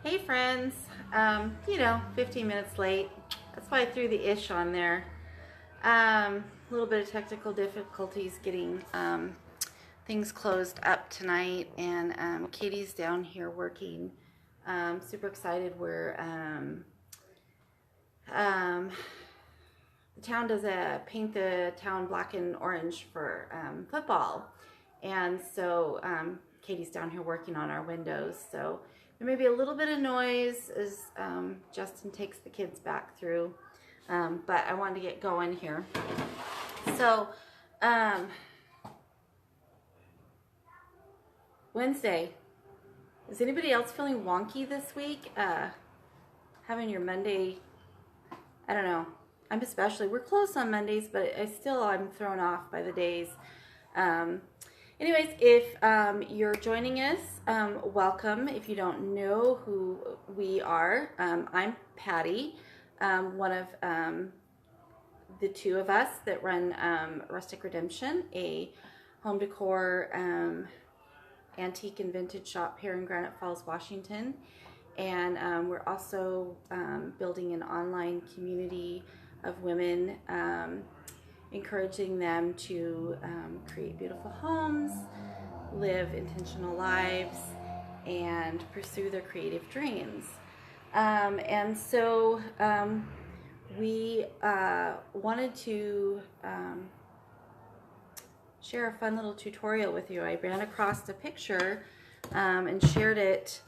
Hey friends, 15 minutes late. That's why I threw the ish on there. A little bit of technical difficulties getting things closed up tonight, and Katie's down here working. Super excited. The town does paint the town black and orange for football, and so Katie's down here working on our windows. So there may be a little bit of noise as Justin takes the kids back through, but I wanted to get going here. So Wednesday. Is anybody else feeling wonky this week? Having your Monday, I don't know. We're closed on Mondays, but I'm thrown off by the days. Anyways, if you're joining us, welcome. If you don't know who we are, I'm Patty, one of the two of us that run Rustic Redemption, a home decor antique and vintage shop here in Granite Falls, Washington. And we're also building an online community of women, encouraging them to create beautiful homes, live intentional lives, and pursue their creative dreams. And so we wanted to share a fun little tutorial with you. I ran across a picture and shared it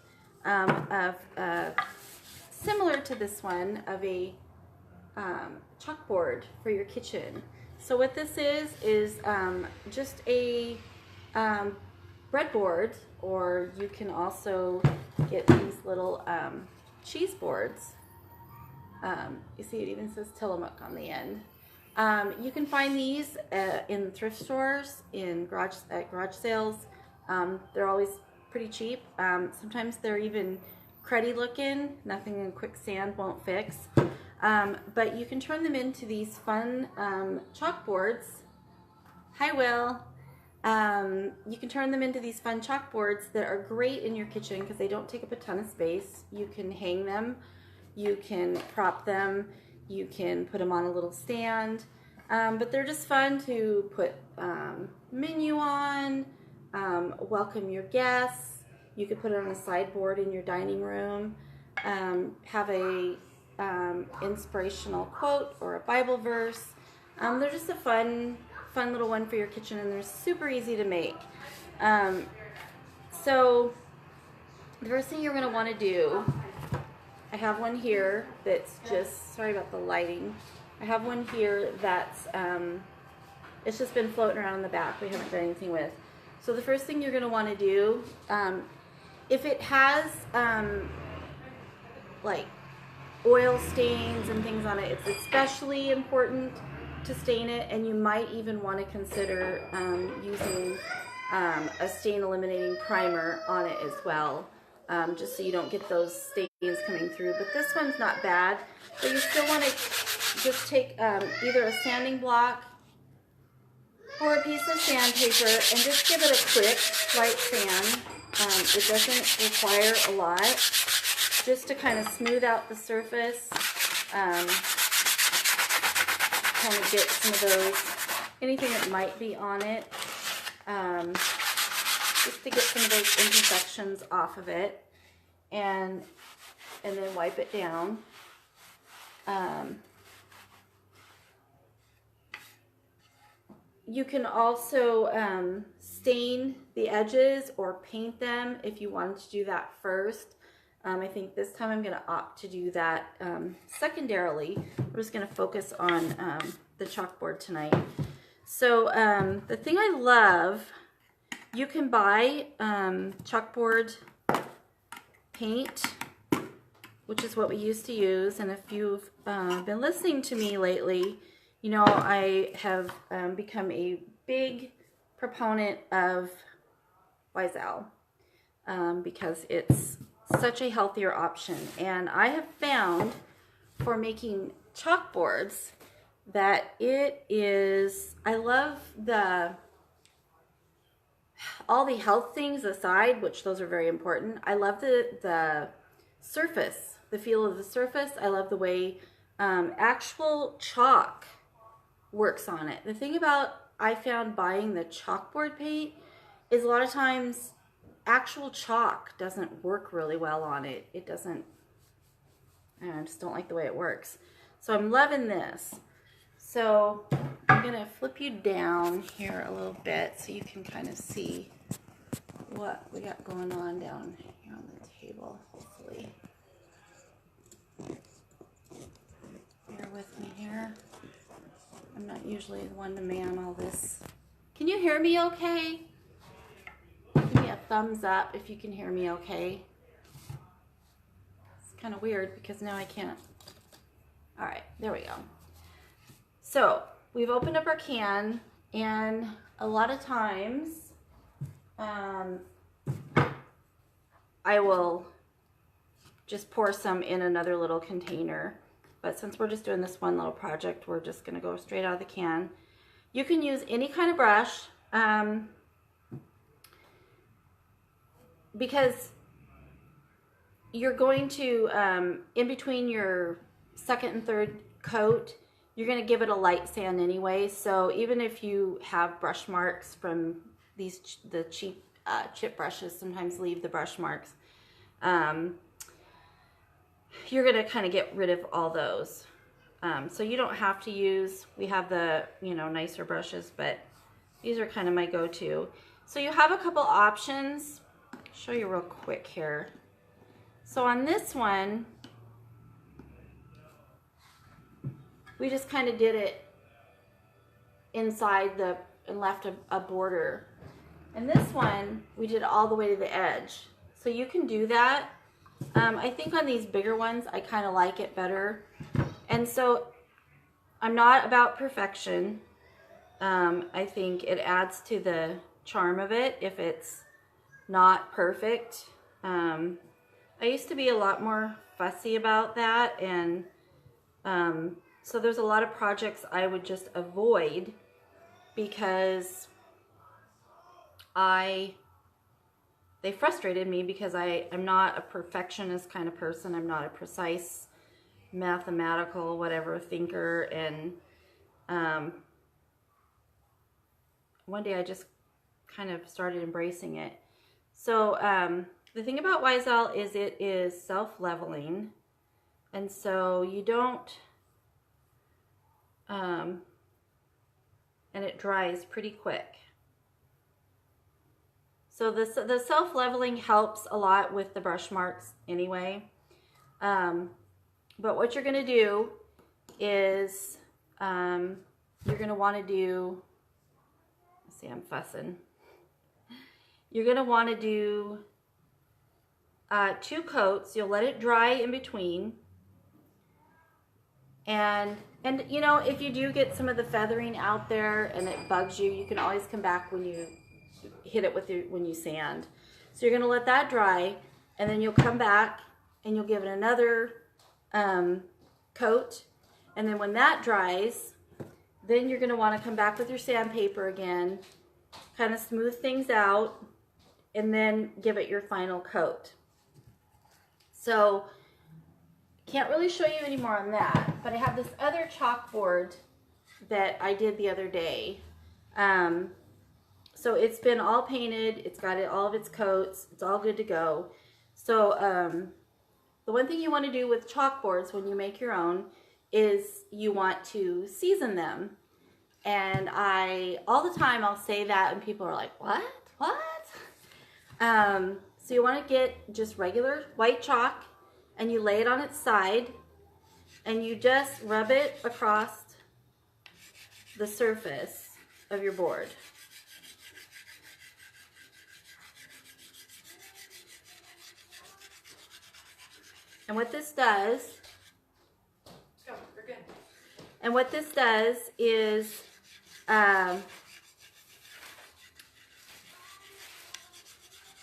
of similar to this one, of a chalkboard for your kitchen. So what this is just a breadboard, or you can also get these little cheese boards. You see, it even says Tillamook on the end. You can find these in thrift stores, at garage sales. They're always pretty cheap. Sometimes they're even cruddy looking. Nothing in quicksand won't fix. But you can turn them into these fun chalkboards. Hi, Will. You can turn them into these fun chalkboards that are great in your kitchen because they don't take up a ton of space. You can hang them, you can prop them, you can put them on a little stand. But they're just fun to put menu on, welcome your guests. You could put it on a sideboard in your dining room, have a inspirational quote or a Bible verse. They're just a fun little one for your kitchen, and they're super easy to make. So the first thing you're going to want to do, I have one here that's just, sorry about the lighting, I have one here that's it's just been floating around in the back. We haven't done anything with. So the first thing you're going to want to do, if it has like oil stains and things on it, it's especially important to stain it, and you might even want to consider using a stain eliminating primer on it as well, just so you don't get those stains coming through. But this one's not bad, but you still want to just take either a sanding block or a piece of sandpaper and just give it a quick light sand. It doesn't require a lot, just to kind of smooth out the surface, kind of get some of those, anything that might be on it, just to get some of those imperfections off of it, and then wipe it down. You can also stain the edges or paint them if you wanted to do that first. I think this time I'm going to opt to do that secondarily. We're just going to focus on the chalkboard tonight. So the thing I love, you can buy chalkboard paint, which is what we used to use. And if you've been listening to me lately, you know I have become a big proponent of Wise Owl because it's such a healthier option. And I have found for making chalkboards that it is, I love all the health things aside, which those are very important. I love the surface, the feel of the surface. I love the way actual chalk works on it. The thing about I found buying the chalkboard paint is a lot of times actual chalk doesn't work really well on it. It doesn't, I just don't like the way it works. So I'm loving this. So I'm gonna flip you down here a little bit so you can kind of see what we got going on down here on the table, hopefully. Bear with me here. I'm not usually the one to man all this. Can you hear me okay? Give me a thumbs up if you can hear me okay. It's kind of weird because now I can't. All right, there we go. So we've opened up our can, and a lot of times I will just pour some in another little container. But since we're just doing this one little project, we're just going to go straight out of the can. You can use any kind of brush because you're going to, in between your second and third coat, you're going to give it a light sand anyway. So even if you have brush marks from the cheap chip brushes, sometimes leave the brush marks. You're going to kind of get rid of all those. So you don't have to use, we have the, nicer brushes, but these are kind of my go-to. So you have a couple options. I'll show you real quick here. So on this one, we just kind of did it inside and left a border. And this one, we did all the way to the edge. So you can do that. I think on these bigger ones, I kind of like it better. And so I'm not about perfection. I think it adds to the charm of it if it's not perfect. I used to be a lot more fussy about that, and so there's a lot of projects I would just avoid because they frustrated me because I'm not a perfectionist kind of person. I'm not a precise mathematical whatever thinker, and one day I just kind of started embracing it. So the thing about Wisel is it is self-leveling, and so you don't and it dries pretty quick. So the self-leveling helps a lot with the brush marks anyway. But what you're going to do is you're going to want to do, let's see, I'm fussing. You're going to want to do 2 coats. You'll let it dry in between. And if you do get some of the feathering out there and it bugs you, you can always come back when you hit it when you sand. So you're going to let that dry, and then you'll come back and you'll give it another coat, and then when that dries, then you're going to want to come back with your sandpaper again, kind of smooth things out, and then give it your final coat. So can't really show you any more on that, but I have this other chalkboard that I did the other day. So it's been all painted, it's got all of its coats, it's all good to go. So the one thing you want to do with chalkboards when you make your own is you want to season them. And all the time I'll say that and people are like, what? So you want to get just regular white chalk and you lay it on its side and you just rub it across the surface of your board. And what this does, is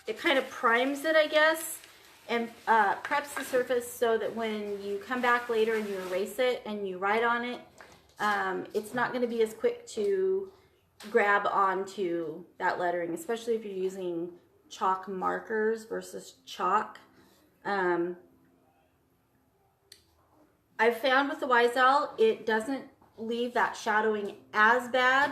it kind of primes it, I guess, and preps the surface so that when you come back later and you erase it and you write on it, it's not going to be as quick to grab onto that lettering, especially if you're using chalk markers versus chalk. I've found with the Wisel, it doesn't leave that shadowing as bad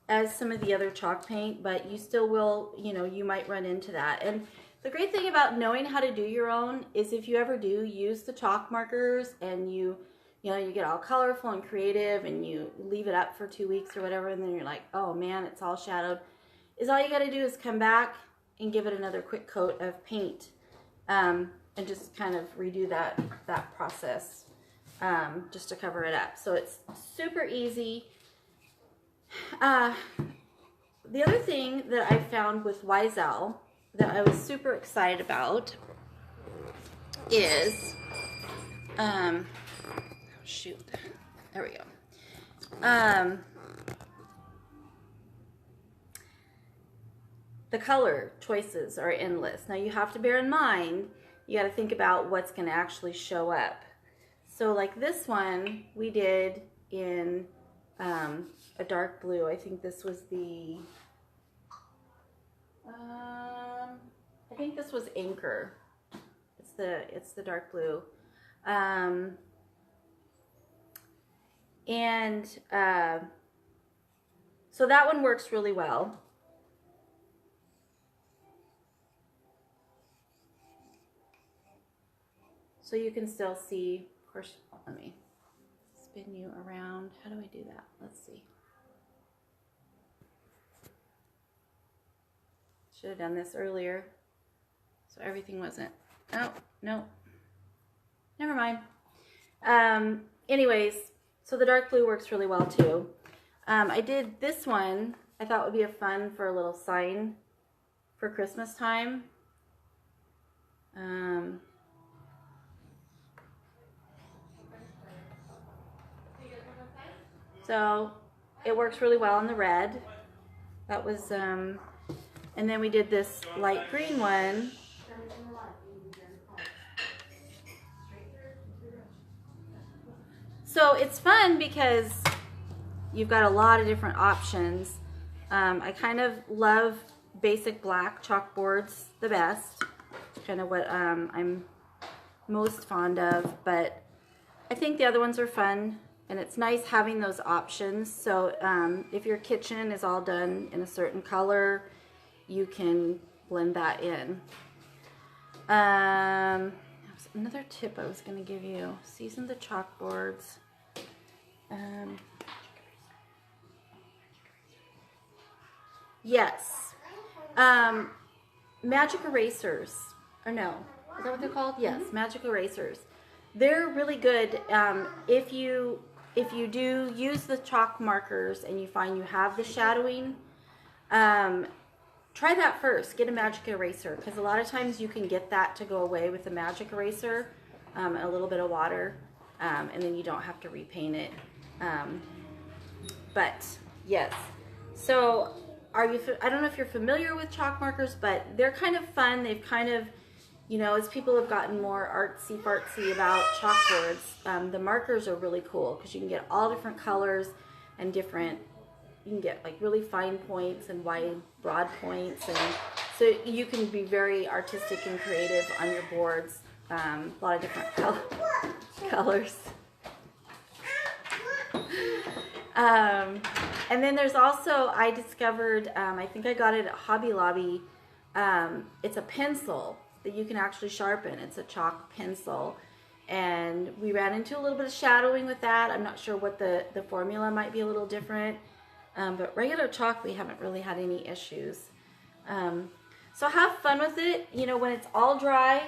as some of the other chalk paint, but you still will, you know, you might run into that. And the great thing about knowing how to do your own is if you ever do use the chalk markers and you know, you get all colorful and creative and you leave it up for 2 weeks or whatever, and then you're like, oh man, it's all shadowed, is all you got to do is come back and give it another quick coat of paint, and just kind of redo that process, just to cover it up. So it's super easy. The other thing that I found with Wisel that I was super excited about is, shoot, there we go. The color choices are endless. Now you have to bear in mind, you got to think about what's going to actually show up. So like this one we did in a dark blue. I think this was the, I think this was Anchor. It's the dark blue. So that one works really well. So you can still see, of course, let me spin you around. How do I do that? Let's see. Should have done this earlier. So everything wasn't, oh, no. Never mind. Anyways, so the dark blue works really well too. I did this one, I thought would be a fun for a little sign for Christmas time. So it works really well in the red. That was, and then we did this light green one. So it's fun because you've got a lot of different options. I kind of love basic black chalkboards the best. Kind of what I'm most fond of, but I think the other ones are fun. And it's nice having those options. So if your kitchen is all done in a certain color, you can blend that in. Another tip I was going to give you, season the chalkboards. Yes. Magic erasers. Or no. Is that what they're called? Yes, magic erasers. They're really good if you do use the chalk markers and you find you have the shadowing, try that first. Get a magic eraser, because a lot of times you can get that to go away with a magic eraser, a little bit of water, and then you don't have to repaint it. But yes, so I don't know if you're familiar with chalk markers, but they're kind of fun. They've kind of, you know, as people have gotten more artsy-fartsy about chalkboards, the markers are really cool because you can get all different colors and different, you can get like really fine points and wide, broad points. And so you can be very artistic and creative on your boards. A lot of different colors. And then there's also, I discovered, I think I got it at Hobby Lobby, it's a pencil that you can actually sharpen. It's a chalk pencil, and we ran into a little bit of shadowing with that. I'm not sure what the formula might be a little different, but regular chalk we haven't really had any issues. So have fun with it, you know, when it's all dry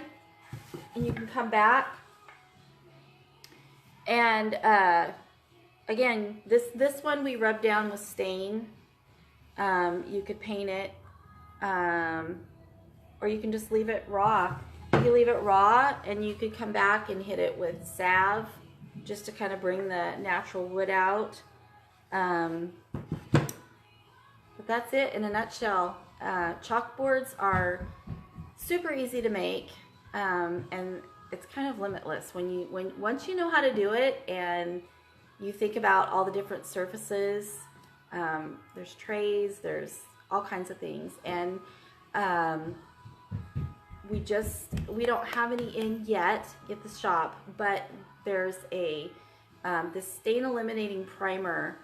and you can come back. And again, this one we rubbed down with stain. You could paint it, or you can just leave it raw. You leave it raw, and you could come back and hit it with salve just to kind of bring the natural wood out. But that's it in a nutshell. Chalkboards are super easy to make, and it's kind of limitless once you know how to do it and you think about all the different surfaces. There's trays, there's all kinds of things, and we don't have any in yet at the shop, but there's a this stain eliminating primer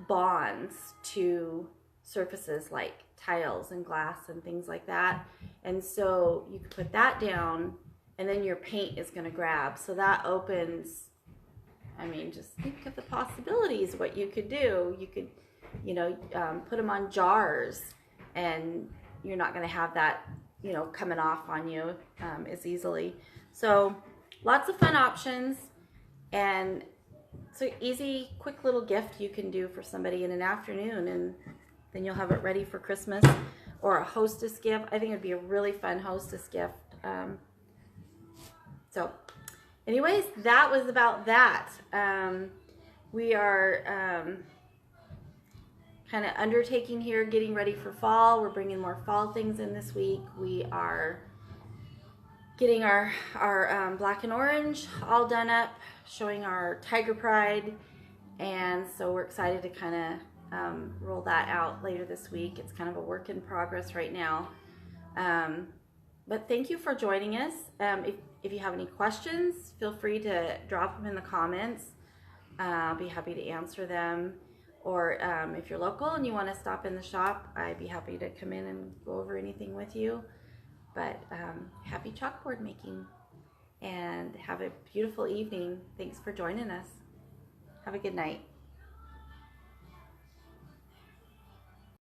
bonds to surfaces like tiles and glass and things like that, and so you can put that down and then your paint is going to grab. So that opens, I mean, just think of the possibilities, what you could do. You could, you know, put them on jars and you're not going to have that, you know, coming off on you as easily. So lots of fun options, and it's an easy, quick little gift you can do for somebody in an afternoon, and then you'll have it ready for Christmas or a hostess gift. I think it'd be a really fun hostess gift. So anyways, that was about that. We are kind of undertaking here, getting ready for fall. We're bringing more fall things in this week. We are getting our black and orange all done up, showing our Tiger Pride, and so we're excited to kind of roll that out later this week. It's kind of a work in progress right now. But thank you for joining us. If you have any questions, feel free to drop them in the comments. I'll be happy to answer them. Or if you're local and you want to stop in the shop, I'd be happy to come in and go over anything with you. But happy chalkboard making, and have a beautiful evening. Thanks for joining us. Have a good night.